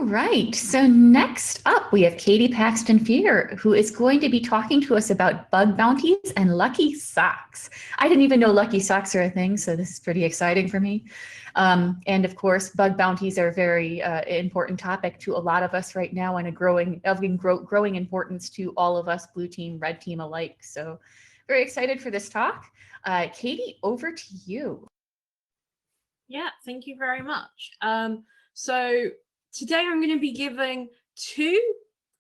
All right, so next up we have Katie Paxton Fear, who is going to be talking to us about bug bounties and lucky socks. I didn't even know lucky socks are a thing, so this is pretty exciting for me. And of course, bug bounties are a very important topic to a lot of us right now, and a growing importance to all of us, blue team, red team alike. So very excited for this talk. Katie, over to you. Yeah, thank you very much. So today I'm going to be giving two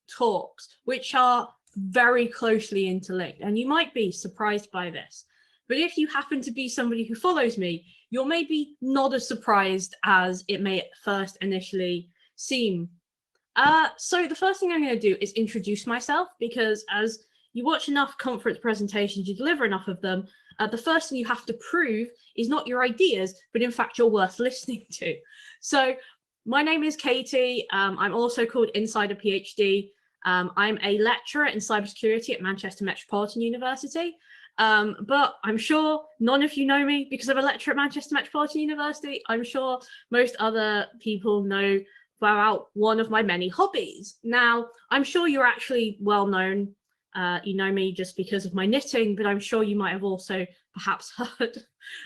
talks which are very closely interlinked, and you might be surprised by this. But if you happen to be somebody who follows me, you're maybe not as surprised as it may first initially seem. So the first thing I'm going to do is introduce myself, because as you watch enough conference presentations, you deliver enough of them, the first thing you have to prove is not your ideas, but in fact you're worth listening to. So my name is Katie. I'm also called Insider PhD. I'm a lecturer in cybersecurity at Manchester Metropolitan University. But I'm sure none of you know me because I'm a lecturer at Manchester Metropolitan University. I'm sure most other people know about one of my many hobbies. Now, I'm sure you're actually well known. You know me just because of my knitting, but I'm sure you might have also perhaps heard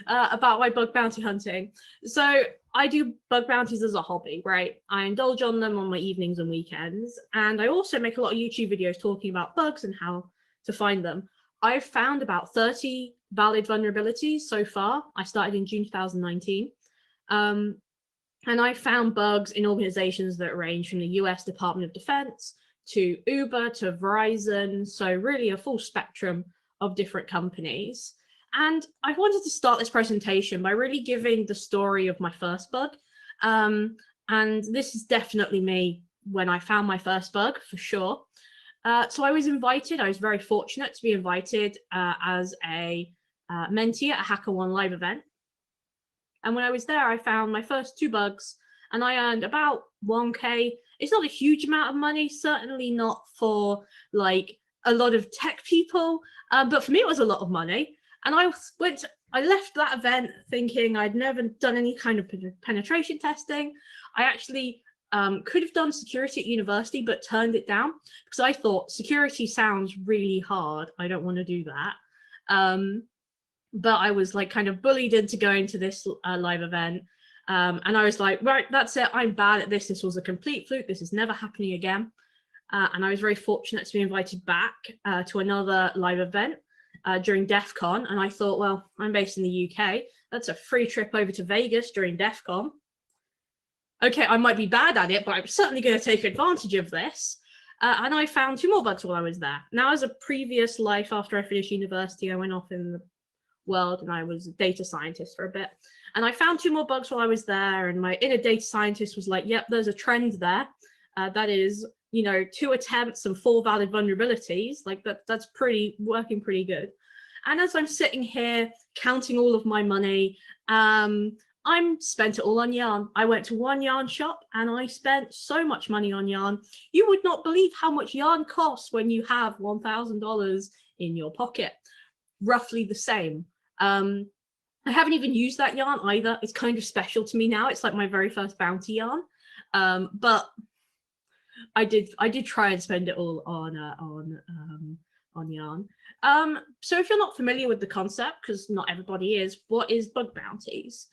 about my bug bounty hunting. So I do bug bounties as a hobby, right? I indulge on them on my evenings and weekends. And I also make a lot of YouTube videos talking about bugs and how to find them. I've found about 30 valid vulnerabilities so far. I started in June 2019. And I found bugs in organizations that range from the US Department of Defense to Uber to Verizon. So really a full spectrum of different companies. And I wanted to start this presentation by really giving the story of my first bug. And this is definitely me when I found my first bug, for sure. So I was very fortunate to be invited as a mentee at a HackerOne live event. And when I was there, I found my first two bugs and I earned about 1K. It's not a huge amount of money, certainly not for like a lot of tech people, but for me it was a lot of money. And I left that event thinking I'd never done any kind of penetration testing. I actually could have done security at university, but turned it down because I thought security sounds really hard. I don't want to do that. But I was like kind of bullied into going to this live event. And I was like, right, that's it. I'm bad at this. This was a complete fluke. This is never happening again. And I was very fortunate to be invited back to another live event during DEF CON. And I thought, well, I'm based in the UK. That's a free trip over to Vegas during DEF CON. Okay, I might be bad at it, but I'm certainly going to take advantage of this. And I found two more bugs while I was there. Now, as a previous life after I finished university, I went off in the world and I was a data scientist for a bit. And I found two more bugs while I was there. And my inner data scientist was like, yep, there's a trend there. That is, 2 attempts and 4 valid vulnerabilities. Like that's working pretty good. And as I'm sitting here counting all of my money, I'm spent it all on yarn. I went to one yarn shop and I spent so much money on yarn. You would not believe how much yarn costs when you have $1,000 in your pocket. Roughly the same. I haven't even used that yarn either. It's kind of special to me now. It's like my very first bounty yarn. But I did try and spend it all on yarn. So if you're not familiar with the concept, because not everybody is, what is bug bounties?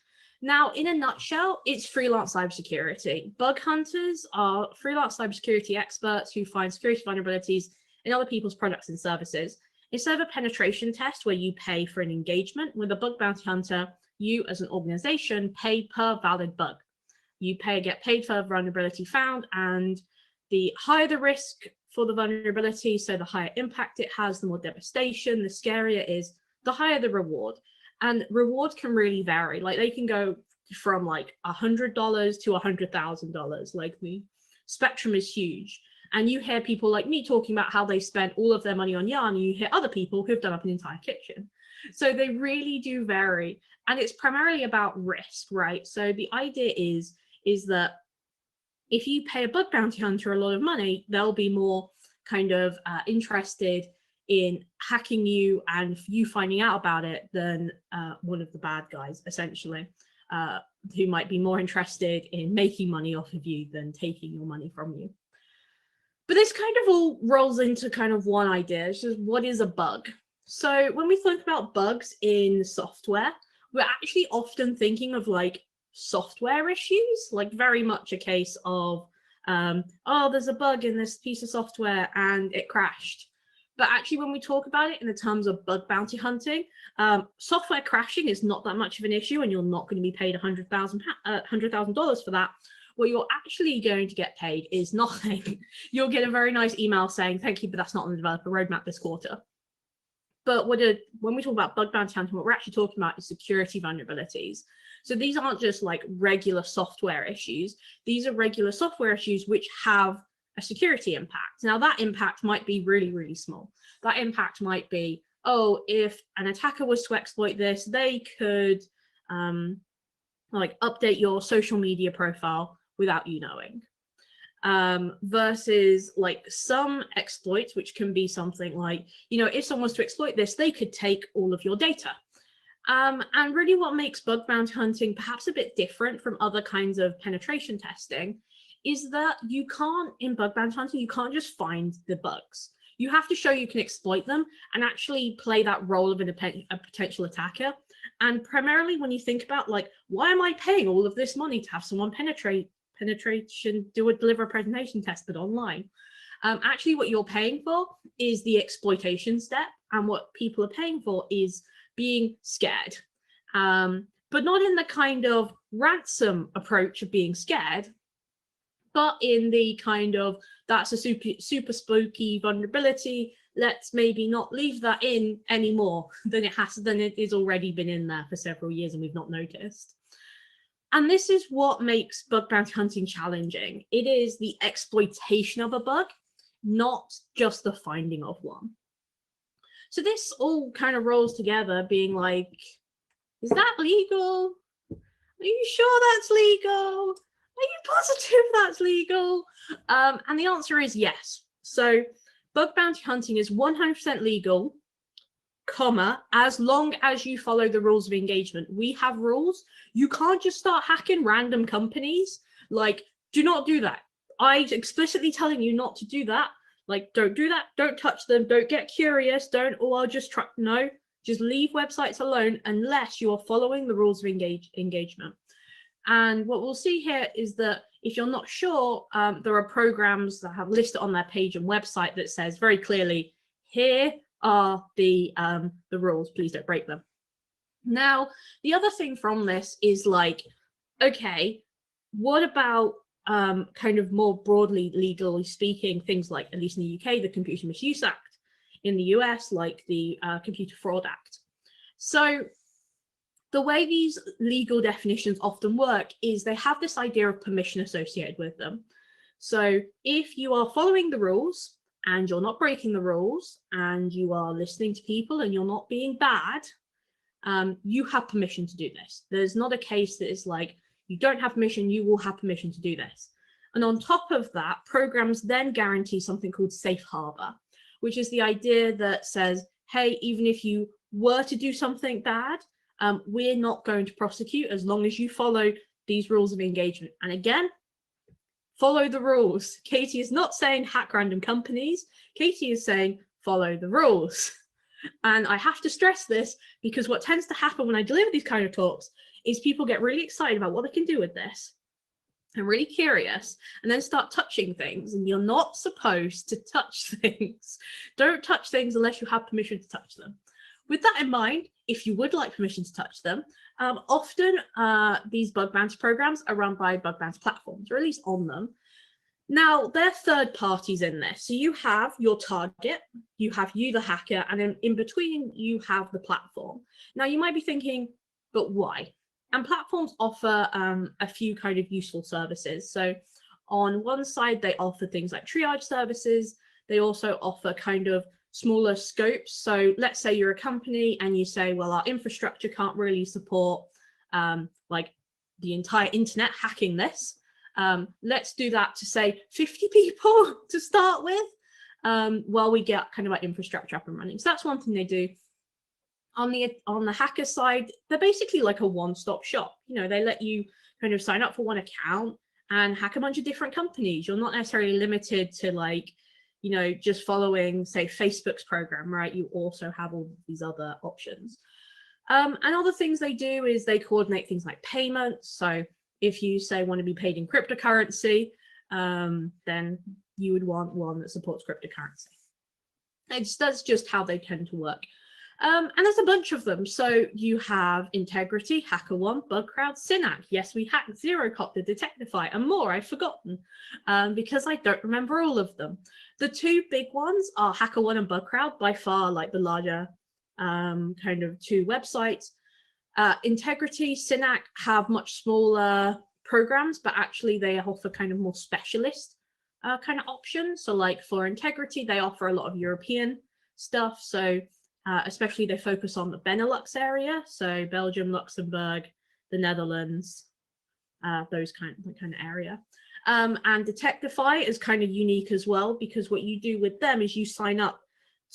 Now, in a nutshell, it's freelance cybersecurity. Bug hunters are freelance cybersecurity experts who find security vulnerabilities in other people's products and services. Instead of a penetration test where you pay for an engagement, with a bug bounty hunter, you as an organization pay per valid bug. You get paid for vulnerability found, and the higher the risk for the vulnerability, so the higher impact it has, the more devastation, the scarier it is, the higher the reward. And rewards can really vary. Like they can go from like $100 to $100,000. Like the spectrum is huge. And you hear people like me talking about how they spent all of their money on yarn, and you hear other people who've done up an entire kitchen. So they really do vary. And it's primarily about risk, right? So the idea is that if you pay a bug bounty hunter a lot of money, they'll be more kind of interested in hacking you and you finding out about it than one of the bad guys, essentially. who might be more interested in making money off of you than taking your money from you. But this kind of all rolls into kind of one idea, which is what is a bug? So when we think about bugs in software, we're actually often thinking of like software issues, like very much a case of, oh, there's a bug in this piece of software and it crashed. But actually, when we talk about it in the terms of bug bounty hunting, software crashing is not that much of an issue, and you're not going to be paid $100,000 for that. What you're actually going to get paid is nothing. You'll get a very nice email saying, thank you, but that's not on the developer roadmap this quarter. But when we talk about bug bounty hunting, what we're actually talking about is security vulnerabilities. So these aren't just like regular software issues. These are regular software issues which have a security impact. Now that impact might be really, really small. That impact might be, oh, if an attacker was to exploit this, they could like update your social media profile without you knowing. Versus like some exploits, which can be something like, you know, if someone was to exploit this, they could take all of your data. And really what makes bug bounty hunting perhaps a bit different from other kinds of penetration testing is that you can't, in bug bounty hunting, you can't just find the bugs. You have to show you can exploit them and actually play that role of a potential attacker. And primarily when you think about like, why am I paying all of this money to have someone deliver a presentation test but online? Actually what you're paying for is the exploitation step, and what people are paying for is being scared, but not in the kind of ransom approach of being scared, but in the kind of, that's a super spooky vulnerability, let's maybe not leave that in any more than it has already been in there for several years and we've not noticed. And this is what makes bug bounty hunting challenging. It is the exploitation of a bug, not just the finding of one. So this all kind of rolls together being like, is that legal? Are you sure that's legal? Are you positive that's legal? And the answer is yes. So bug bounty hunting is 100% legal, comma, as long as you follow the rules of engagement. We have rules. You can't just start hacking random companies. Like, do not do that. I'm explicitly telling you not to do that. Like, don't do that. Don't touch them. Don't get curious. Don't, oh, I'll just try. No, just leave websites alone unless you are following the rules of engagement. And what we'll see here is that if you're not sure, there are programs that have listed on their page and website that says very clearly, here are the rules, please don't break them. Now, the other thing from this is like, okay, what about kind of more broadly, legally speaking, things like, at least in the UK, the Computer Misuse Act, in the US, like the Computer Fraud Act. So the way these legal definitions often work is they have this idea of permission associated with them. So if you are following the rules and you're not breaking the rules and you are listening to people and you're not being bad, you have permission to do this. There's not a case that is like, you don't have permission, you will have permission to do this. And on top of that, programs then guarantee something called safe harbor, which is the idea that says, hey, even if you were to do something bad, we're not going to prosecute as long as you follow these rules of engagement. And again, follow the rules. Katie is not saying hack random companies. Katie is saying follow the rules. And I have to stress this because what tends to happen when I deliver these kind of talks is people get really excited about what they can do with this and really curious and then start touching things, and you're not supposed to touch things. Don't touch things unless you have permission to touch them. With that in mind, if you would like permission to touch them, often these bug bounty programs are run by bug bounty platforms, or at least on them. Now, there are third parties in this. So you have your target, you have you, the hacker, and then in between you have the platform. Now, you might be thinking, but why? And platforms offer a few kind of useful services. So on one side, they offer things like triage services. They also offer kind of smaller scopes. So let's say you're a company and you say, well, our infrastructure can't really support like the entire internet hacking this. Let's do that to say 50 people to start with while we get kind of our infrastructure up and running. So that's one thing they do. On the hacker side, they're basically like a one-stop shop. You know, they let you kind of sign up for one account and hack a bunch of different companies. You're not necessarily limited to like, you know, just following, say, Facebook's program, right? You also have all these other options. And other things they do is they coordinate things like payments. So if you say want to be paid in cryptocurrency, then you would want one that supports cryptocurrency. That's just how they tend to work. And there's a bunch of them. So you have Integrity, HackerOne, BugCrowd, Synack. Yes, we hacked, ZeroCopter, Detectify, and more I've forgotten because I don't remember all of them. The two big ones are HackerOne and BugCrowd, by far like the larger kind of two websites. Integrity, Synack have much smaller programs, but actually they offer kind of more specialist kind of options. So like for Integrity, they offer a lot of European stuff. So especially they focus on the Benelux area, so Belgium, Luxembourg, the Netherlands, those kind of area. And Detectify is kind of unique as well, because what you do with them is you sign up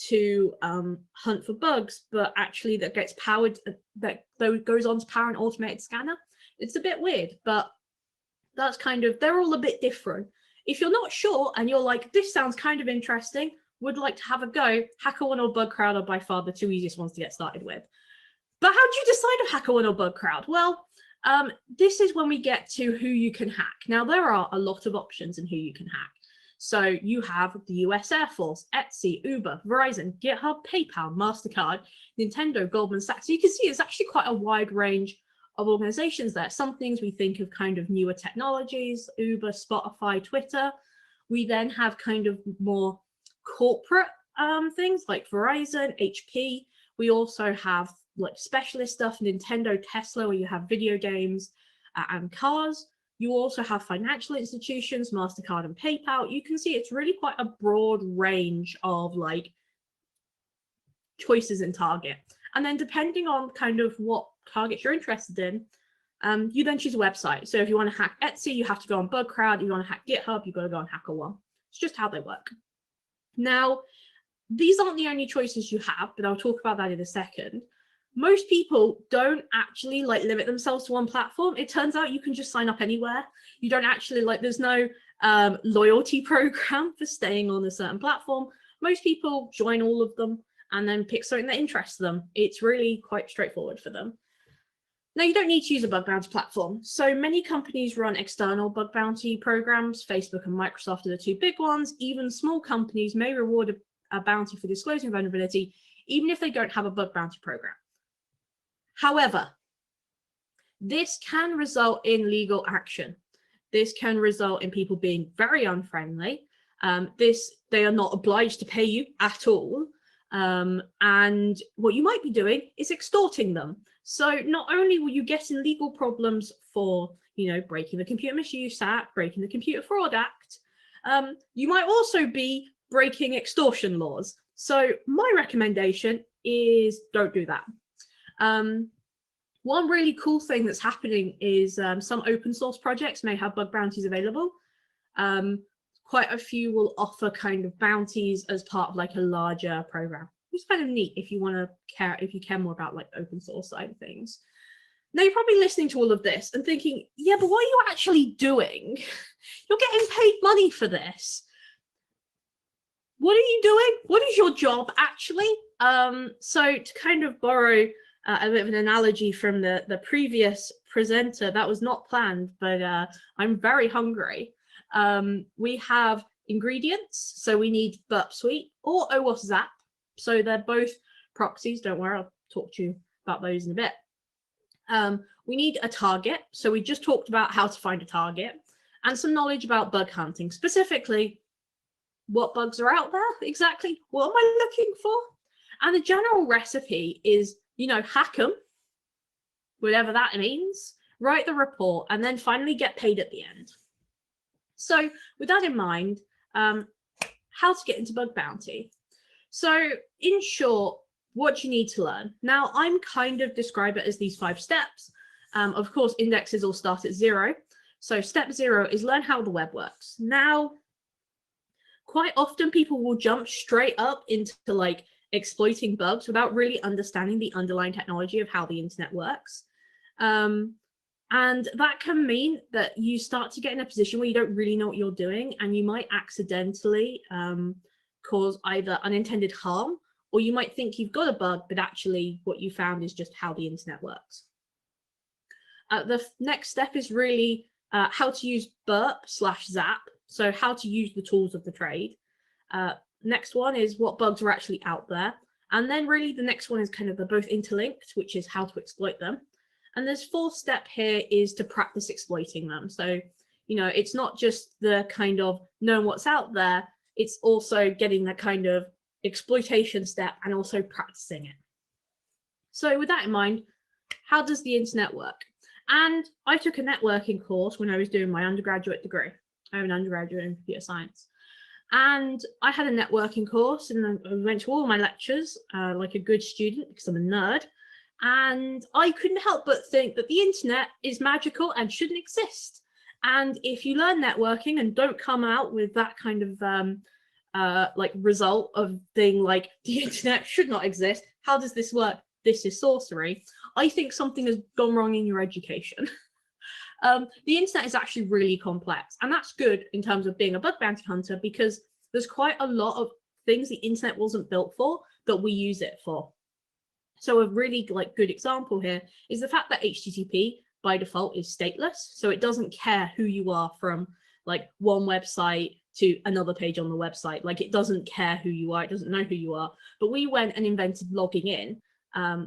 to hunt for bugs, but actually that gets powered, that goes on to power an automated scanner. It's a bit weird, but that's kind of, they're all a bit different. If you're not sure and you're like, this sounds kind of interesting, would like to have a go, HackerOne or BugCrowd are by far the two easiest ones to get started with. But how do you decide if HackerOne or BugCrowd? Well, this is when we get to who you can hack. Now, there are a lot of options in who you can hack. So you have the US Air Force, Etsy, Uber, Verizon, GitHub, PayPal, MasterCard, Nintendo, Goldman Sachs. So you can see it's actually quite a wide range of organizations there. Some things we think of kind of newer technologies, Uber, Spotify, Twitter. We then have kind of more corporate things like Verizon, HP. We also have like specialist stuff, Nintendo, Tesla, where you have video games and cars. You also have financial institutions, MasterCard and PayPal. You can see it's really quite a broad range of like choices in target. And then depending on kind of what targets you're interested in, you then choose a website. So if you want to hack Etsy, you have to go on BugCrowd. If you want to hack GitHub, you've got to go on HackerOne. It's just how they work. Now, these aren't the only choices you have, but I'll talk about that in a second. Most people don't actually like limit themselves to one platform. It turns out you can just sign up anywhere. You don't actually like, there's no loyalty program for staying on a certain platform. Most people join all of them and then pick something that interests them. It's really quite straightforward for them. Now, you don't need to use a bug bounty platform. So many companies run external bug bounty programs. Facebook and Microsoft are the two big ones. Even small companies may reward a bounty for disclosing vulnerability, even if they don't have a bug bounty program. However, this can result in legal action. This can result in people being very unfriendly. They are not obliged to pay you at all. And what you might be doing is extorting them. So not only will you get in legal problems for, you know, breaking the Computer Misuse Act, breaking the Computer Fraud Act, you might also be breaking extortion laws. So my recommendation is don't do that. One really cool thing that's happening is some open source projects may have bug bounties available. Quite a few will offer kind of bounties as part of like a larger program. It's kind of neat if you want to care, if you care more about like the open source side of things. Now you're probably listening to all of this and thinking, yeah, but what are you actually doing? You're getting paid money for this. What are you doing? What is your job actually? So to kind of borrow a bit of an analogy from the previous presenter, that was not planned, but I'm very hungry. We have ingredients, so we need Burp Suite or OWASP Zap. So they're both proxies. Don't worry, I'll talk to you about those in a bit. We need a target. So we just talked about how to find a target and some knowledge about bug hunting, specifically what bugs are out there, exactly what am I looking for? And the general recipe is, you know, hack them, whatever that means, write the report, and then finally get paid at the end. So with that in mind, how to get into bug bounty. So in short, what do you need to learn? Now, I'm kind of describe it as these 5 steps. Of course, indexes all start at 0. So step 0 is learn how the web works. Now, quite often people will jump straight up into like exploiting bugs without really understanding the underlying technology of how the internet works. And that can mean that you start to get in a position where you don't really know what you're doing, and you might accidentally cause either unintended harm, or you might think you've got a bug, but actually what you found is just how the internet works. The next step is really how to use burp/zap, so how to use the tools of the trade. Next one is what bugs are actually out there. And then really the next one is kind of they're both interlinked, which is how to exploit them. And this fourth step here is to practice exploiting them. So, it's not just the kind of knowing what's out there, it's also getting that kind of exploitation step and also practicing it. So with that in mind, how does the internet work? And I took a networking course when I was doing my undergraduate degree. I have an undergraduate in computer science. And I had a networking course, and I went to all my lectures like a good student because I'm a nerd. And I couldn't help but think that the internet is magical and shouldn't exist. And if you learn networking and don't come out with that kind of like result of being like the internet should not exist, how does this work? This is sorcery. I think something has gone wrong in your education. The internet is actually really complex, and that's good in terms of being a bug bounty hunter because there's quite a lot of things the internet wasn't built for that we use it for. So a really good example here is the fact that HTTP by default is stateless. So it doesn't care who you are from like one website to another page on the website. Like it doesn't care who you are. It doesn't know who you are. But we went and invented logging in,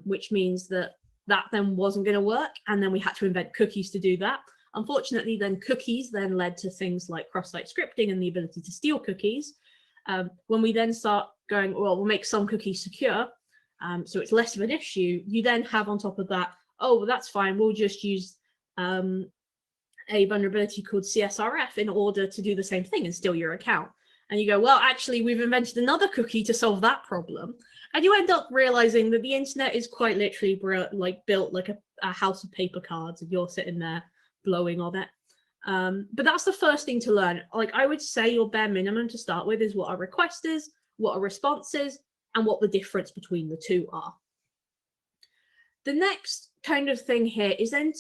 which means that then wasn't going to work. And then we had to invent cookies to do that. Unfortunately, then cookies then led to things like cross-site scripting and the ability to steal cookies. When we then start going, well, we'll make some cookies secure, so it's less of an issue. You then have on top of that, oh, well, that's fine. We'll just use a vulnerability called CSRF in order to do the same thing and steal your account. And you go, well, actually, we've invented another cookie to solve that problem. And you end up realizing that the internet is quite literally built like a house of paper cards, and you're sitting there blowing on it. But that's the first thing to learn. Like I would say your bare minimum to start with is what a request is, what a response is, and what the difference between the two are. The next kind of thing here is then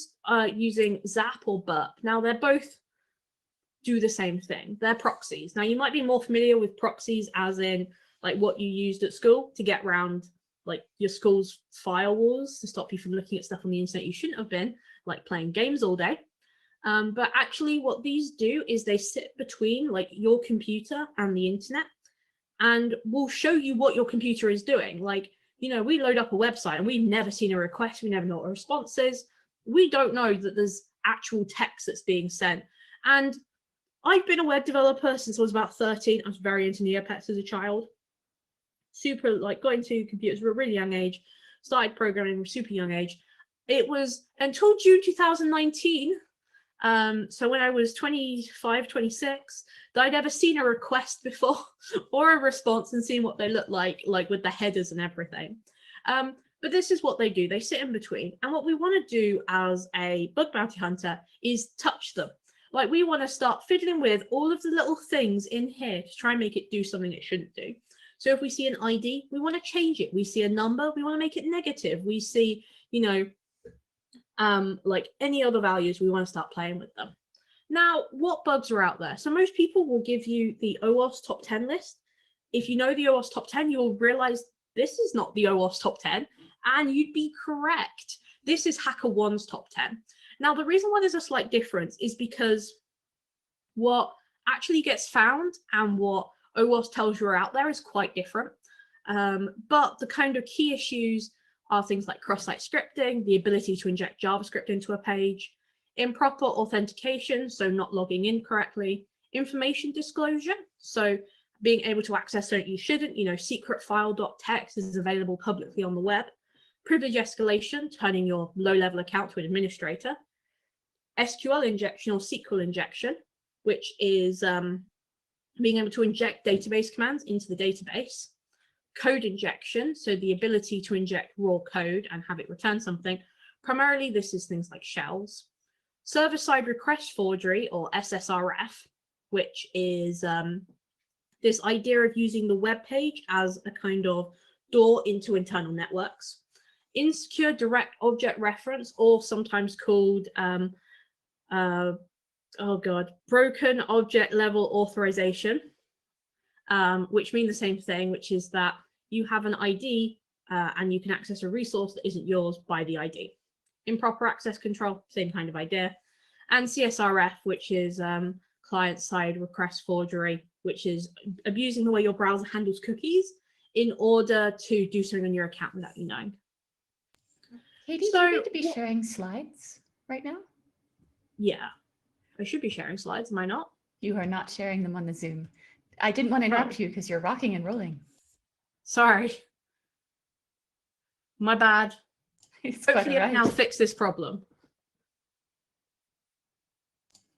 using Zap or Burp. Now they're both do the same thing. They're proxies. Now you might be more familiar with proxies as in like what you used at school to get around like your school's firewalls to stop you from looking at stuff on the internet you shouldn't have been, like playing games all day. But actually what these do is they sit between like your computer and the internet and will show you what your computer is doing. Like, we load up a website and we've never seen a request. We never know what a response is. We don't know that there's actual text that's being sent. And I've been a web developer since I was about 13. I was very into Neopets as a child. Super, got into computers at a really young age. Started programming at a super young age. It was until June 2019, so when I was 25, 26, that I'd ever seen a request before or a response and seen what they look like with the headers and everything. But this is what they do. They sit in between. And what we want to do as a bug bounty hunter is touch them. Like we want to start fiddling with all of the little things in here to try and make it do something it shouldn't do. So if we see an ID, we want to change it. We see a number, we want to make it negative. We see, like any other values, we want to start playing with them. Now, what bugs are out there? So most people will give you the OWASP top 10 list. If you know the OWASP top 10, you'll realize this is not the OWASP top 10, and you'd be correct. This is HackerOne's top 10. Now, the reason why there's a slight difference is because what actually gets found and what OWASP tells you are out there is quite different. But the kind of key issues are things like cross-site scripting, the ability to inject JavaScript into a page, improper authentication, so not logging in correctly, information disclosure, so being able to access something you shouldn't, secret file.txt is available publicly on the web, privilege escalation, turning your low-level account to an administrator, SQL injection or SQL injection, which is being able to inject database commands into the database, code injection, so the ability to inject raw code and have it return something. Primarily, this is things like shells. Server-side request forgery, or SSRF, which is this idea of using the web page as a kind of door into internal networks. Insecure direct object reference, or sometimes called broken object level authorization, which mean the same thing, which is that you have an ID and you can access a resource that isn't yours by the ID. Improper access control, same kind of idea. And CSRF, which is client-side request forgery, which is abusing the way your browser handles cookies in order to do something on your account without you knowing. Katie, do you need to be sharing slides right now? Yeah, I should be sharing slides, am I not? You are not sharing them on the Zoom. I didn't want to interrupt you because you're rocking and rolling. Sorry. My bad. It's Hopefully quite I can now fix this problem.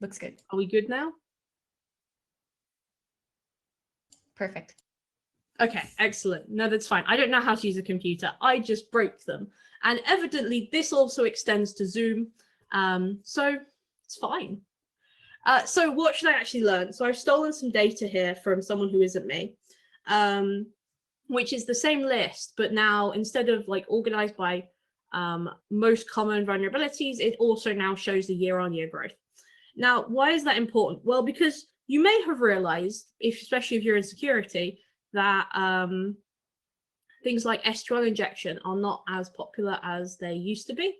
Looks good. Are we good now? Perfect. Okay, excellent. No, that's fine. I don't know how to use a computer. I just broke them. And evidently this also extends to Zoom. So it's fine. So what should I actually learn? So I've stolen some data here from someone who isn't me, which is the same list, but now instead of like organized by most common vulnerabilities, it also now shows the year-on-year growth. Now, why is that important? Well, because you may have realized, especially if you're in security, that things like SQL injection are not as popular as they used to be,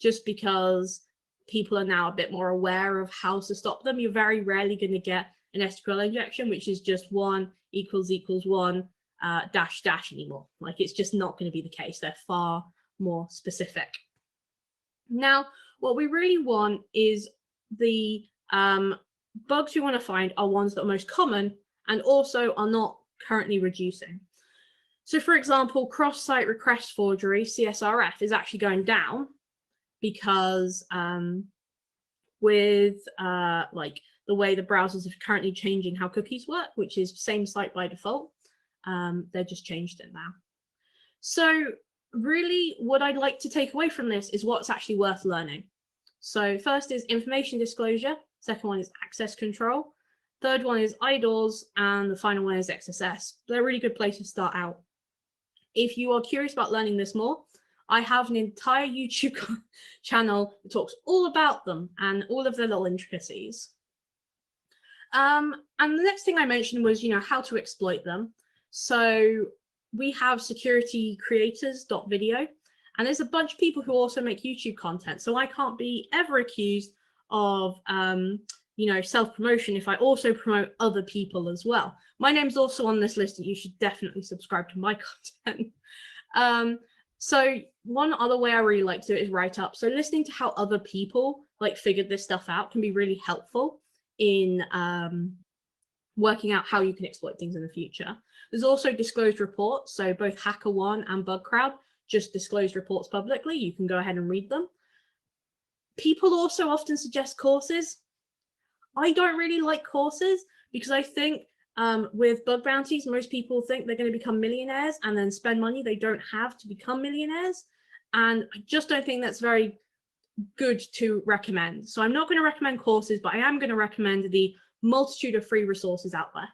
just because people are now a bit more aware of how to stop them. You're very rarely going to get an SQL injection, which is just 1 = 1 -- anymore. Like, it's just not going to be the case. They're far more specific. Now, what we really want is the bugs we want to find are ones that are most common and also are not currently reducing. So, for example, cross-site request forgery, CSRF, is actually going down because with like the way the browsers are currently changing how cookies work, which is same site by default, they're just changed it now. So really what I'd like to take away from this is what's actually worth learning. So first is information disclosure, second one is access control, third one is IDORs, and the final one is XSS. They're a really good place to start out. If you are curious about learning this more, I have an entire YouTube channel that talks all about them and all of their little intricacies. And the next thing I mentioned was, how to exploit them. So we have securitycreators.video, and there's a bunch of people who also make YouTube content. So I can't be ever accused of, self-promotion if I also promote other people as well. My name's also on this list, and you should definitely subscribe to my content. So one other way I really like to do it is write up. So listening to how other people figured this stuff out can be really helpful in working out how you can exploit things in the future. There's also disclosed reports. So both HackerOne and BugCrowd just disclose reports publicly. You can go ahead and read them. People also often suggest courses. I don't really like courses because I think with bug bounties, most people think they're going to become millionaires and then spend money they don't have to become millionaires. And I just don't think that's very good to recommend. So I'm not going to recommend courses, but I am going to recommend the multitude of free resources out there.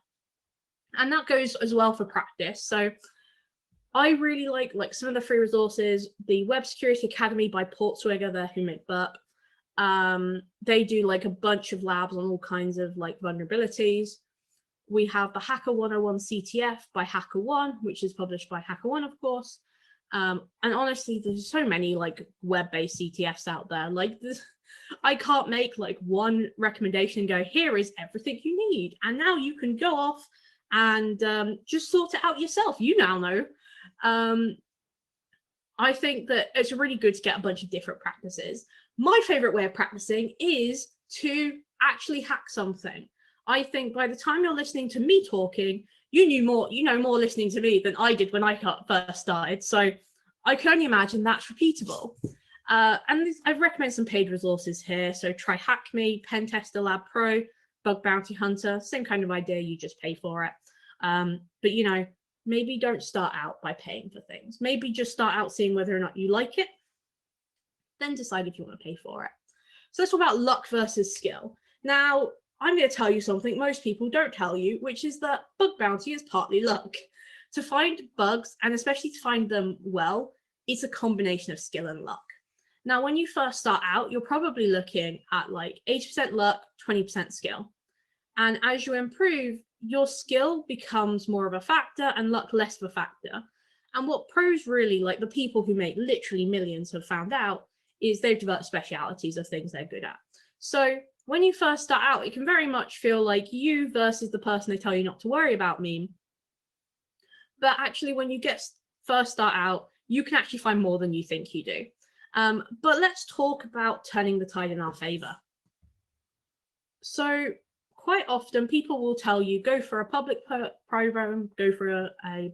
And that goes as well for practice. So I really like some of the free resources. The Web Security Academy by Portswigger, they're who make Burp. They do a bunch of labs on all kinds of vulnerabilities. We have the Hacker 101 CTF by HackerOne, which is published by HackerOne, of course. And honestly, there's so many web-based CTFs out there. I can't make one recommendation and go, here is everything you need, and now you can go off and just sort it out yourself. You now know. I think that it's really good to get a bunch of different practices. My favorite way of practicing is to actually hack something. I think by the time you're listening to me talking, you know more listening to me than I did when I first started. So I can only imagine that's repeatable. And I've recommended some paid resources here. So try HackMe, Pentester Lab Pro, Bug Bounty Hunter, same kind of idea, you just pay for it. But maybe don't start out by paying for things. Maybe just start out seeing whether or not you like it, then decide if you want to pay for it. So let's talk about luck versus skill. Now, I'm going to tell you something most people don't tell you, which is that bug bounty is partly luck. to find bugs, and especially to find them well, it's a combination of skill and luck. Now, when you first start out, you're probably looking at like 80% luck, 20% skill. And as you improve, your skill becomes more of a factor and luck less of a factor. And what pros really, like the people who make literally millions, have found out is they've developed specialities of things they're good at. So when you first start out, it can very much feel like you versus the person they tell you not to worry about meme. But actually, when you first start out, you can actually find more than you think you do. But let's talk about turning the tide in our favor. So quite often people will tell you, go for a public program, go for a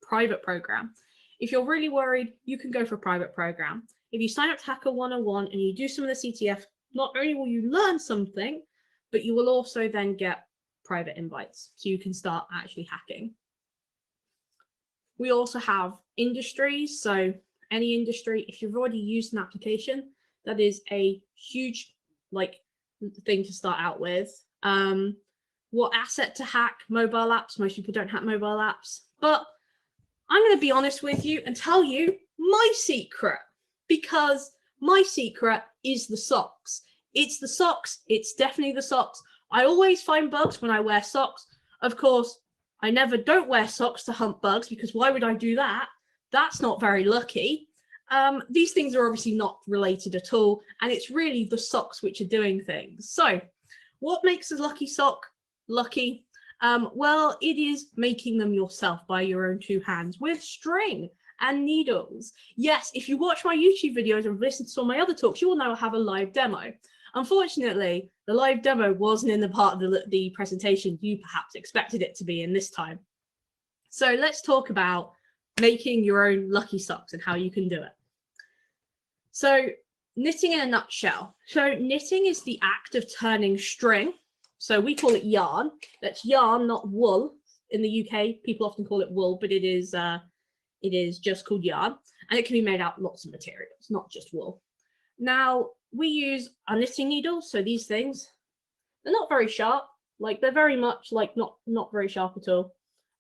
private program. If you're really worried, you can go for a private program. If you sign up to Hacker 101 and you do some of the CTF, not only will you learn something, but you will also then get private invites, so you can start actually hacking. We also have industries. So any industry, if you've already used an application, that is a huge thing to start out with. What asset to hack? Mobile apps. Most people don't hack mobile apps, but I'm going to be honest with you and tell you my secret, because my secret is the socks. It's the socks. It's definitely the socks. I always find bugs when I wear socks. Of course, I never don't wear socks to hunt bugs, because why would I do that? That's not very lucky. These things are obviously not related at all, and it's really the socks which are doing things. So what makes a lucky sock lucky? Well, it is making them yourself by your own two hands with string and needles. Yes, if you watch my YouTube videos and listen to some of my other talks, you will now have a live demo. Unfortunately, the live demo wasn't in the part of the presentation you perhaps expected it to be in this time. So let's talk about making your own lucky socks and how you can do it. So knitting in a nutshell. So knitting is the act of turning string. So we call it yarn. That's yarn, not wool. In the UK, people often call it wool, but it is just called yarn, and it can be made out of lots of materials, not just wool. Now, we use our knitting needles. So these things, they're not very sharp. They're very much not very sharp at all.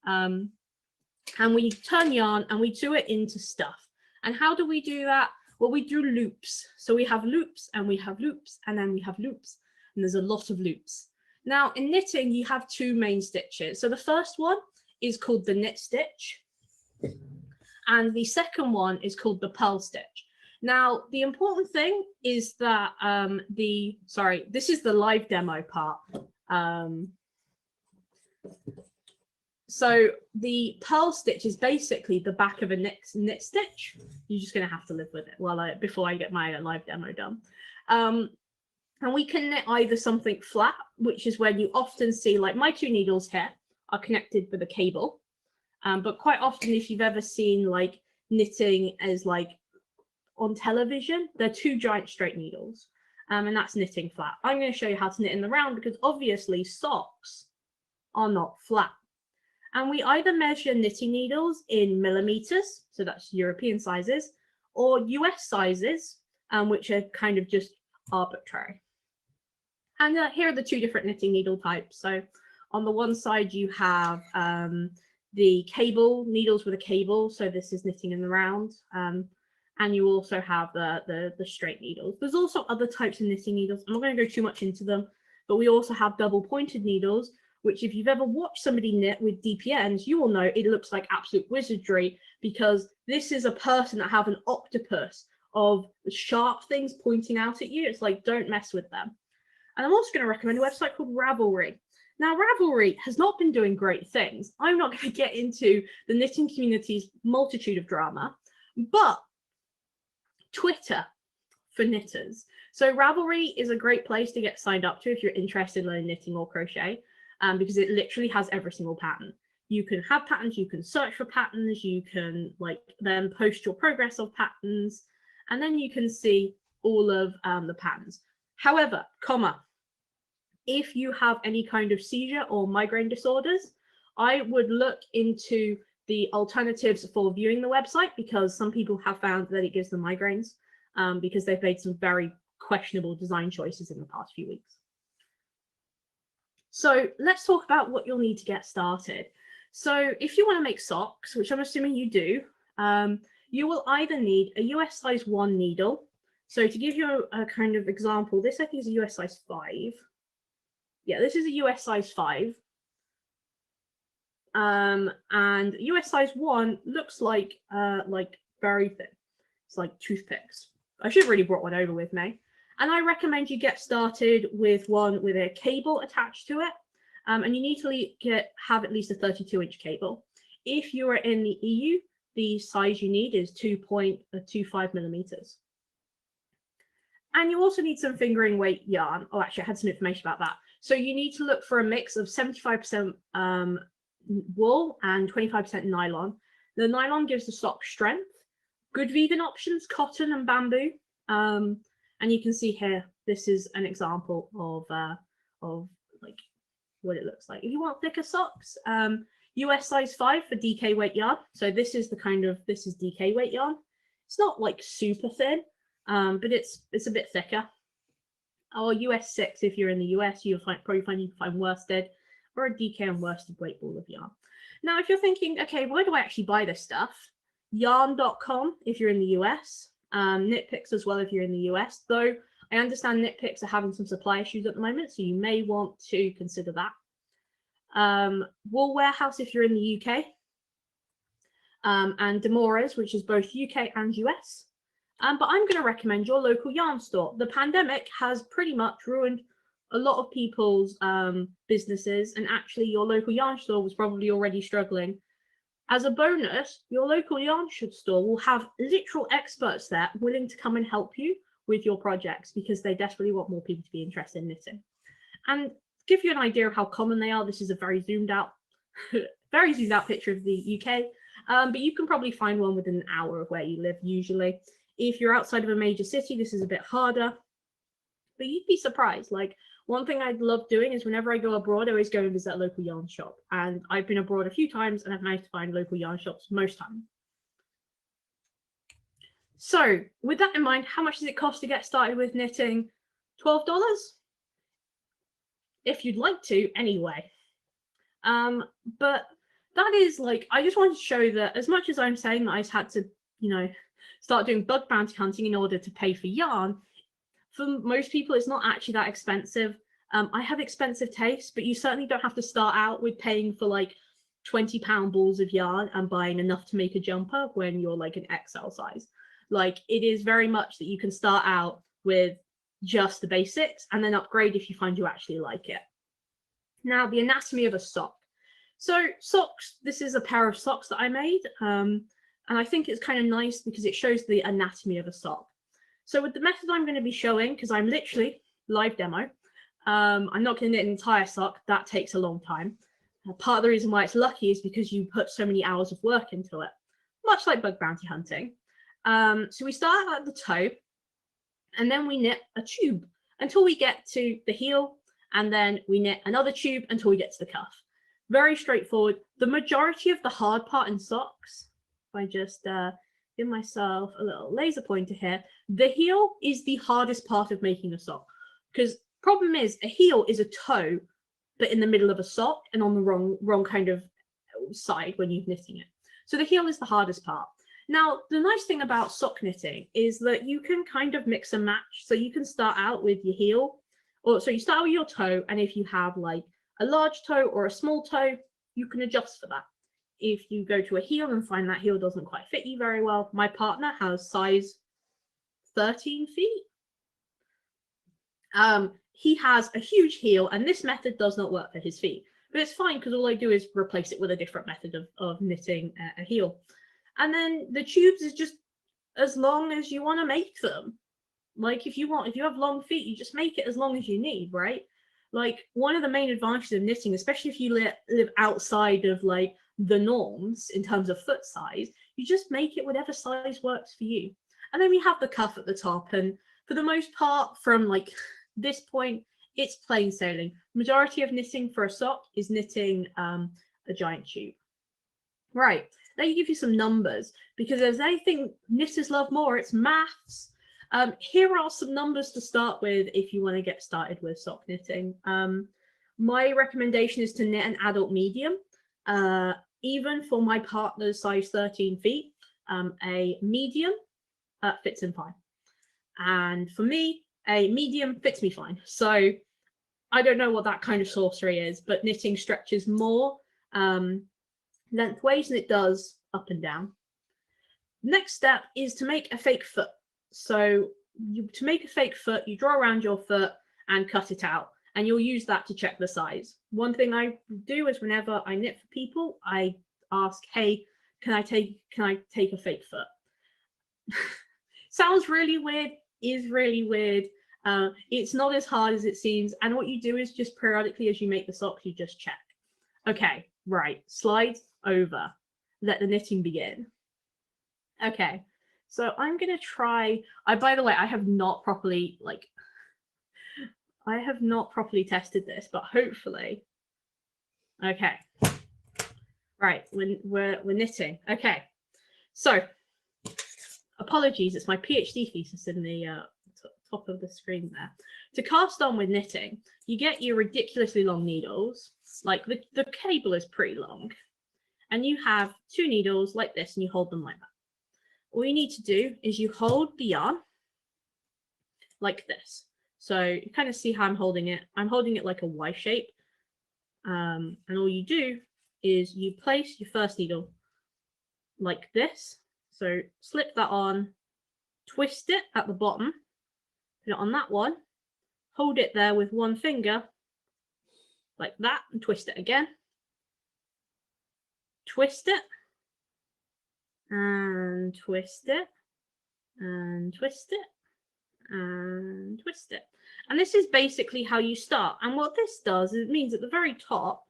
And we turn yarn and we do it into stuff. And how do we do that? Well, we do loops. So we have loops and we have loops and then we have loops. And there's a lot of loops. Now, in knitting, you have two main stitches. So the first one is called the knit stitch. And the second one is called the purl stitch. Now, the important thing is that this is the live demo part. So the purl stitch is basically the back of a knit stitch. You're just going to have to live with it before I get my live demo done. And we can knit either something flat, which is when you often see, like my two needles here are connected with a cable. But quite often, if you've ever seen knitting as on television, they're two giant straight needles, and that's knitting flat. I'm going to show you how to knit in the round, because obviously socks are not flat. And we either measure knitting needles in millimeters, so that's European sizes, or US sizes, which are kind of just arbitrary. And here are the two different knitting needle types. So on the one side, you have the cable needles with a cable. So this is knitting in the round. And you also have the straight needles. There's also other types of knitting needles. I'm not going to go too much into them, but we also have double pointed needles, which if you've ever watched somebody knit with DPNs, you will know it looks like absolute wizardry, because this is a person that have an octopus of sharp things pointing out at you. It's like, don't mess with them. And I'm also going to recommend a website called Ravelry. Now, Ravelry has not been doing great things. I'm not going to get into the knitting community's multitude of drama, but Twitter for knitters. So Ravelry is a great place to get signed up to if you're interested in learning knitting or crochet, because it literally has every single pattern. You can have patterns, you can search for patterns, you can then post your progress of patterns, and then you can see all of the patterns. However, if you have any kind of seizure or migraine disorders, I would look into the alternatives for viewing the website, because some people have found that it gives them migraines because they've made some very questionable design choices in the past few weeks. So let's talk about what you'll need to get started. So if you want to make socks, which I'm assuming you do, you will either need a US size 1 needle. So to give you a kind of example, this I think is a US size 5. Yeah, this is a US size 5. And US size 1 looks like very thin. It's like toothpicks. I should have really brought one over with me. And I recommend you get started with one with a cable attached to it. And you need to have at least a 32-inch cable. If you are in the EU, the size you need is 2.25 millimeters. And you also need some fingering weight yarn. Oh, actually, I had some information about that. So you need to look for a mix of 75% wool and 25% nylon. The nylon gives the sock strength. Good vegan options, cotton and bamboo. And you can see here, this is an example of like what it looks like. If you want thicker socks, US size 5 for DK weight yarn. So this is DK weight yarn. It's not like super thin, but it's a bit thicker. Or US 6 if you're in the US, you'll probably find worsted, or a DK and worsted weight ball of yarn. Now, if you're thinking, okay, where do I actually buy this stuff? Yarn.com if you're in the US, Knitpicks as well if you're in the US, though I understand Knitpicks are having some supply issues at the moment, so you may want to consider that. Wool Warehouse if you're in the UK, and Demoras, which is both UK and US. But I'm going to recommend your local yarn store. The pandemic has pretty much ruined a lot of people's businesses, and actually your local yarn store was probably already struggling. As a bonus, your local yarn store will have literal experts there willing to come and help you with your projects because they desperately want more people to be interested in knitting. And to give you an idea of how common they are, this is a very zoomed out picture of the UK, but you can probably find one within an hour of where you live usually. If you're outside of a major city, this is a bit harder, but you'd be surprised. Like, one thing I love doing is whenever I go abroad, I always go and visit a local yarn shop. And I've been abroad a few times and I've managed to find local yarn shops most times. So with that in mind, how much does it cost to get started with knitting? $12? If you'd like to, anyway. But that is like, I just wanted to show that as much as I'm saying that I had to, start doing bug bounty hunting in order to pay for yarn, for most people, it's not actually that expensive. I have expensive taste, but you certainly don't have to start out with paying for like 20-pound balls of yarn and buying enough to make a jumper when you're like an XL size. Like, it is very much that you can start out with just the basics and then upgrade if you find you actually like it. Now, the anatomy of a sock. So socks, this is a pair of socks that I made. And I think it's kind of nice because it shows the anatomy of a sock. So with the method I'm going to be showing, because I'm literally live demo, I'm not going to knit an entire sock. That takes a long time. Part of the reason why it's lucky is because you put so many hours of work into it, much like bug bounty hunting. So we start at the toe, and then we knit a tube until we get to the heel, and then we knit another tube until we get to the cuff. Very straightforward. The majority of the hard part in socks, if I just give myself a little laser pointer here, the heel is the hardest part of making a sock, because problem is a heel is a toe but in the middle of a sock and on the wrong kind of side when you're knitting it. So the heel is the hardest part. Now, the nice thing about sock knitting is that you can kind of mix and match. So you can start out with your heel, or so you start with your toe, and if you have like a large toe or a small toe, you can adjust for that. If you go to a heel and find that heel doesn't quite fit you very well, my partner has size 13 feet. He has a huge heel, and this method does not work for his feet, but it's fine because all I do is replace it with a different method of knitting a heel. And then the tubes is just as long as you want to make them. Like, if you have long feet, you just make it as long as you need, right? Like, one of the main advantages of knitting, especially if you live outside of like the norms in terms of foot size, you just make it whatever size works for you. And then we have the cuff at the top, and for the most part, from like this point, it's plain sailing. Majority of knitting for a sock is knitting a giant tube. Right, let me give you some numbers, because if there's anything knitters love more, it's maths. Here are some numbers to start with if you want to get started with sock knitting. My recommendation is to knit an adult medium. Even for my partner's size 13 feet, a medium fits him fine. And for me, a medium fits me fine. So I don't know what that kind of sorcery is, but knitting stretches more lengthways than it does up and down. Next step is to make a fake foot. So to make a fake foot, you draw around your foot and cut it out, and you'll use that to check the size. One thing I do is whenever I knit for people, I ask, hey, can I take a fake foot? Sounds really weird, is really weird. It's not as hard as it seems, and what you do is just periodically as you make the socks, you just check. Okay, right, slide over, let the knitting begin. Okay, so I'm gonna try, by the way, I have not properly tested this, but hopefully, okay. Right, we're knitting. Okay, so apologies, it's my PhD thesis in the top of the screen there. To cast on with knitting, you get your ridiculously long needles, like the cable is pretty long, and you have 2 needles like this, and you hold them like that. All you need to do is you hold the yarn like this. So you kind of see how I'm holding it. I'm holding it like a Y shape. And all you do is you place your first needle like this. So slip that on, twist it at the bottom, put it on that one, hold it there with one finger like that, and twist it again. Twist it, and twist it, and twist it, and twist it. And this is basically how you start. And what this does is it means at the very top,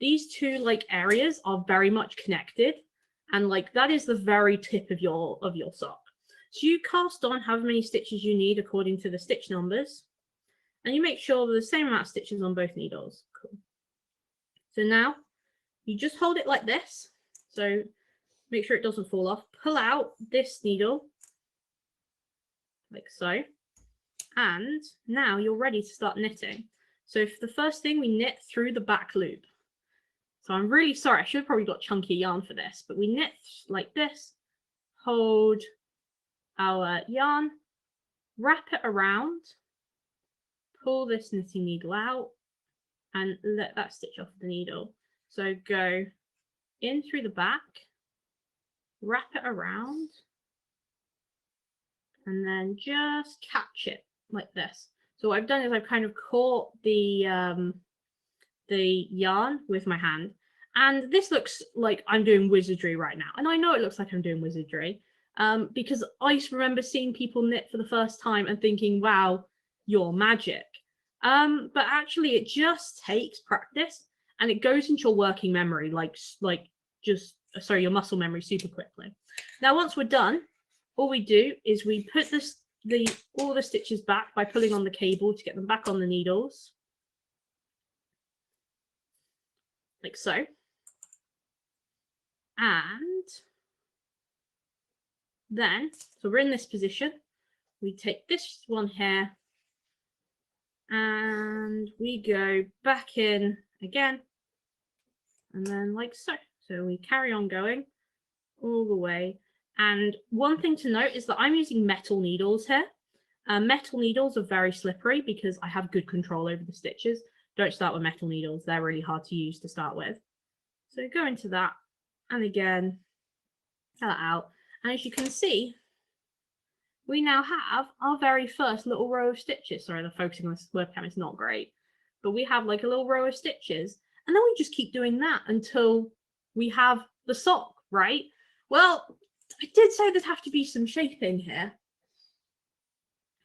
these two areas are very much connected, and that is the very tip of your sock. So you cast on however many stitches you need according to the stitch numbers, and you make sure there's the same amount of stitches on both needles. Cool. So now you just hold it like this. So make sure it doesn't fall off. Pull out this needle like so, and now you're ready to start knitting. So for the first thing, we knit through the back loop. So I'm really sorry, I should have probably got chunky yarn for this, but we knit like this, hold our yarn, wrap it around, pull this knitting needle out, and let that stitch off the needle. So go in through the back, wrap it around, and then just catch it like this. So what I've done is I've kind of caught the yarn with my hand, and this looks like I'm doing wizardry right now, and I know it looks like I'm doing wizardry because I remember seeing people knit for the first time and thinking, wow, you're magic. But actually it just takes practice, and it goes into your working memory, your muscle memory super quickly. Now once we're done, all we do is we put all the stitches back by pulling on the cable to get them back on the needles, like so. And then, so we're in this position, we take this one here and we go back in again, and then like so. So we carry on going all the way. And one thing to note is that I'm using metal needles here. Metal needles are very slippery because I have good control over the stitches. Don't start with metal needles, they're really hard to use to start with. So go into that, and again, pull that out. And as you can see, we now have our very first little row of stitches. Sorry, the focusing on this webcam is not great, but we have like a little row of stitches, and then we just keep doing that until we have the sock, right? Well, I did say there'd have to be some shaping here.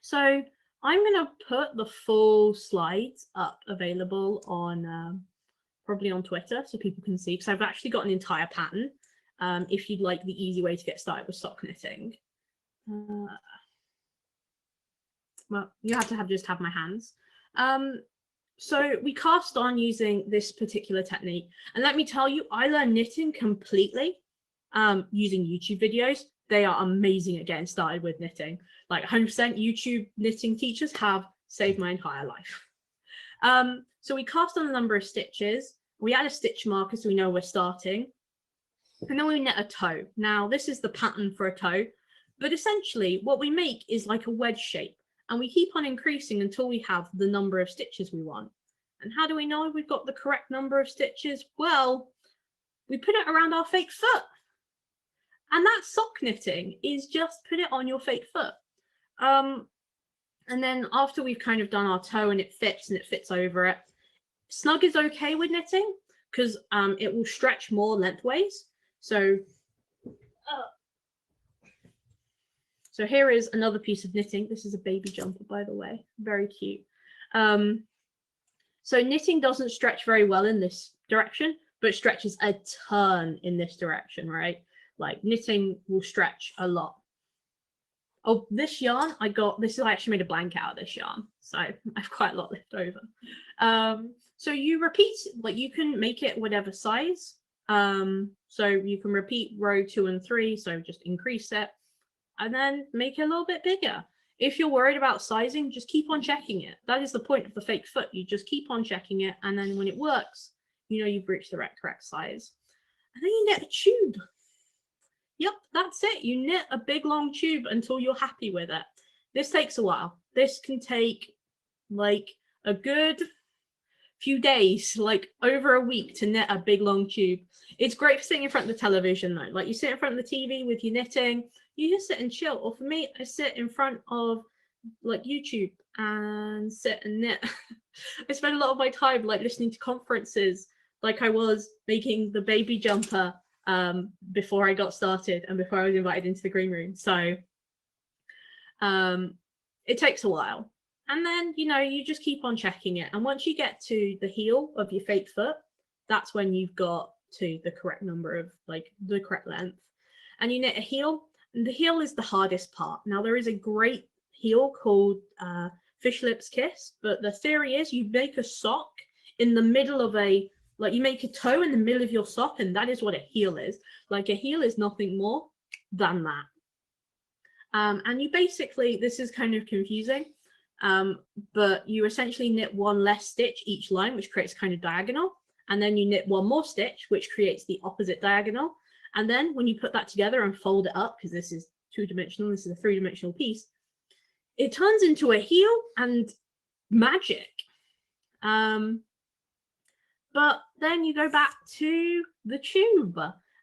So I'm going to put the full slides up available on probably on Twitter so people can see, because I've actually got an entire pattern if you'd like the easy way to get started with sock knitting. Well, you have to just have my hands. So we cast on using this particular technique. And let me tell you, I learned knitting completely using YouTube videos. They are amazing at getting started with knitting. Like 100% YouTube knitting teachers have saved my entire life. So we cast on a number of stitches. We add a stitch marker so we know we're starting. And then we knit a toe. Now, this is the pattern for a toe, but essentially what we make is like a wedge shape, and we keep on increasing until we have the number of stitches we want. And how do we know we've got the correct number of stitches? Well, we put it around our fake foot. And that sock knitting is just put it on your fake foot. And then after we've kind of done our toe and it fits over it, snug is okay with knitting because it will stretch more lengthways. So here is another piece of knitting. This is a baby jumper, by the way, very cute. So knitting doesn't stretch very well in this direction, but stretches a ton in this direction, right? Like knitting will stretch a lot. Oh, this yarn I actually made a blanket out of this yarn, so I have quite a lot left over. So you repeat, like you can make it whatever size. So you can repeat row 2 and 3, so just increase it and then make it a little bit bigger. If you're worried about sizing, just keep on checking it. That is the point of the fake foot. You just keep on checking it, and then when it works, you know you've reached the correct size. And then you knit a tube. Yep, that's it. You knit a big long tube until you're happy with it. This takes a while. This can take like a good few days, like over a week to knit a big long tube. It's great for sitting in front of the television though. Like you sit in front of the TV with your knitting, you just sit and chill. Or for me, I sit in front of like YouTube and sit and knit. I spend a lot of my time like listening to conferences, like I was making the baby jumper before I got started and before I was invited into the green room. So it takes a while. And then, you know, you just keep on checking it. And once you get to the heel of your fake foot, that's when you've got to the correct number of, like, the correct length. And you knit a heel. And the heel is the hardest part. Now, there is a great heel called Fish Lips Kiss. But the theory is you make a sock in the middle of like you make a toe in the middle of your sock. And that is what a heel is. Like a heel is nothing more than that. And you basically, this is kind of confusing. But you essentially knit one less stitch each line, which creates kind of diagonal. And then you knit one more stitch, which creates the opposite diagonal. And then when you put that together and fold it up, because this is 2-dimensional, this is a 3-dimensional piece, it turns into a heel and magic. But then you go back to the tube.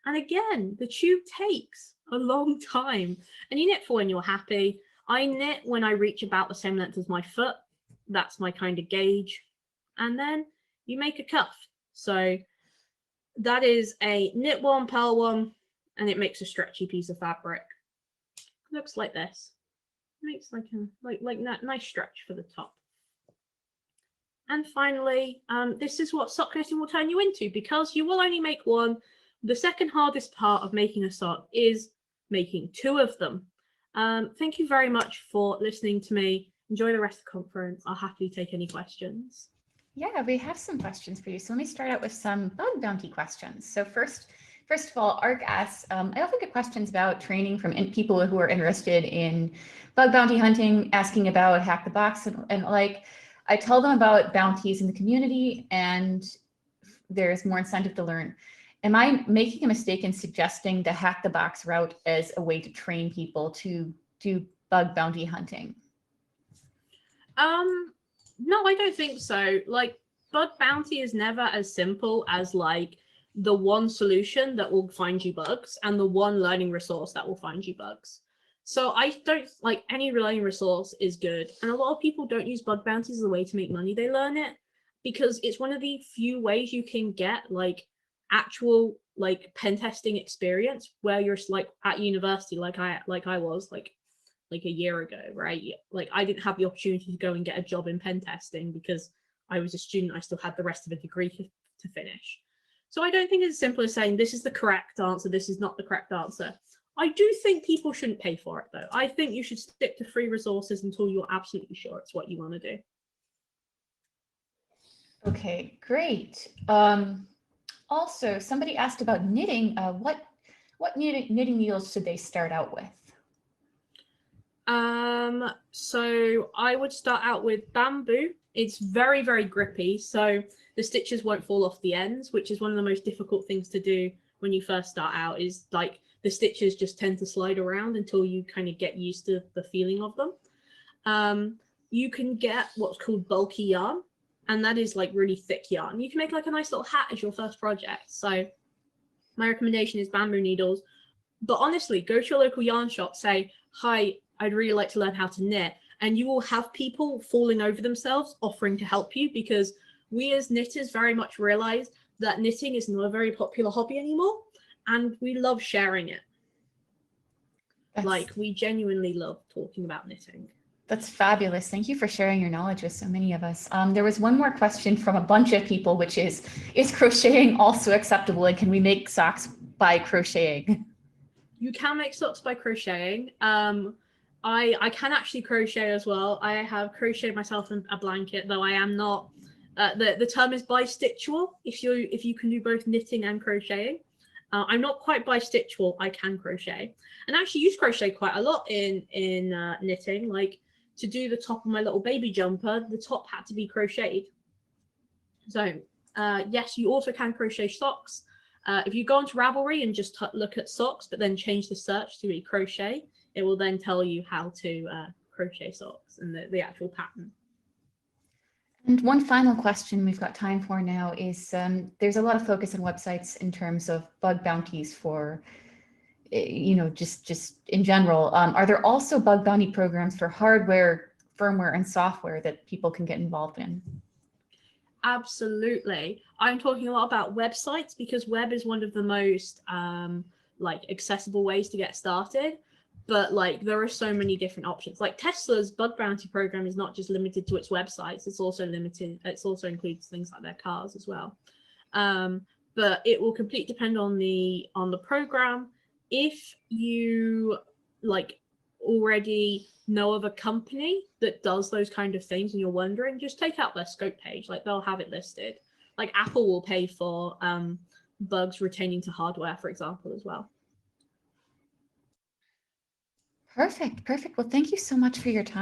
And again, the tube takes a long time. And you knit for when you're happy. I knit when I reach about the same length as my foot. That's my kind of gauge. And then you make a cuff. So that is a knit one, purl one, and it makes a stretchy piece of fabric. Looks like this. Makes like a nice stretch for the top. And finally, this is what sock knitting will turn you into, because you will only make one. The second hardest part of making a sock is making 2 of them. Thank you very much for listening to me. Enjoy the rest of the conference. I'll happily take any questions. Yeah, we have some questions for you. So let me start out with some bug bounty questions. So first of all, Ark asks, I often get questions about training from people who are interested in bug bounty hunting, asking about Hack the Box, and like, I tell them about bounties in the community and there's more incentive to learn. Am I making a mistake in suggesting the Hack the Box route as a way to train people to do bug bounty hunting? No, I don't think so. Like, bug bounty is never as simple as like the one solution that will find you bugs and the one learning resource that will find you bugs. So I don't like any learning resource is good. And a lot of people don't use bug bounties as a way to make money. They learn it because it's one of the few ways you can get like actual like pen testing experience where you're like at university like I was like a year ago, right? Like I didn't have the opportunity to go and get a job in pen testing because I was a student. I still had the rest of a degree to finish. So I don't think it's as simple as saying this is the correct answer, this is not the correct answer. I do think people shouldn't pay for it though. I think you should stick to free resources until you're absolutely sure it's what you want to do. Okay, great. Also, somebody asked about knitting. What knitting needles should they start out with? So I would start out with bamboo It's very, very grippy, so the stitches won't fall off the ends, which is one of the most difficult things to do when you first start out, is like the stitches just tend to slide around until you kind of get used to the feeling of them. You can get what's called bulky yarn, and that is like really thick yarn. You can make like a nice little hat as your first project. So my recommendation is bamboo needles. But honestly, go to your local yarn shop, say, hi, I'd really like to learn how to knit. And you will have people falling over themselves offering to help you, because we as knitters very much realize that knitting is not a very popular hobby anymore. And we love sharing it. Like, we genuinely love talking about knitting. That's fabulous. Thank you for sharing your knowledge with so many of us. There was one more question from a bunch of people, which is crocheting also acceptable, and can we make socks by crocheting? You can make socks by crocheting. I can actually crochet as well. I have crocheted myself in a blanket, though I am not. The term is bistitchual. If you can do both knitting and crocheting. I'm not quite bistitchual. I can crochet, and I actually use crochet quite a lot in knitting. Like, to do the top of my little baby jumper, the top had to be crocheted. So yes, you also can crochet socks. If you go onto Ravelry and just look at socks, but then change the search to be crochet, it will then tell you how to crochet socks and the actual pattern. And one final question we've got time for now is, there's a lot of focus on websites in terms of bug bounties for, just in general. Are there also bug bounty programs for hardware, firmware, and software that people can get involved in? Absolutely. I'm talking a lot about websites, because web is one of the most accessible ways to get started. But like, there are so many different options. Like, Tesla's bug bounty program is not just limited to its websites. It's also includes things like their cars as well. But it will completely depend on the program. If you already know of a company that does those kind of things and you're wondering, just take out their scope page. Like, they'll have it listed. Like, Apple will pay for bugs retaining to hardware, for example, as well. Perfect. Well, thank you so much for your time.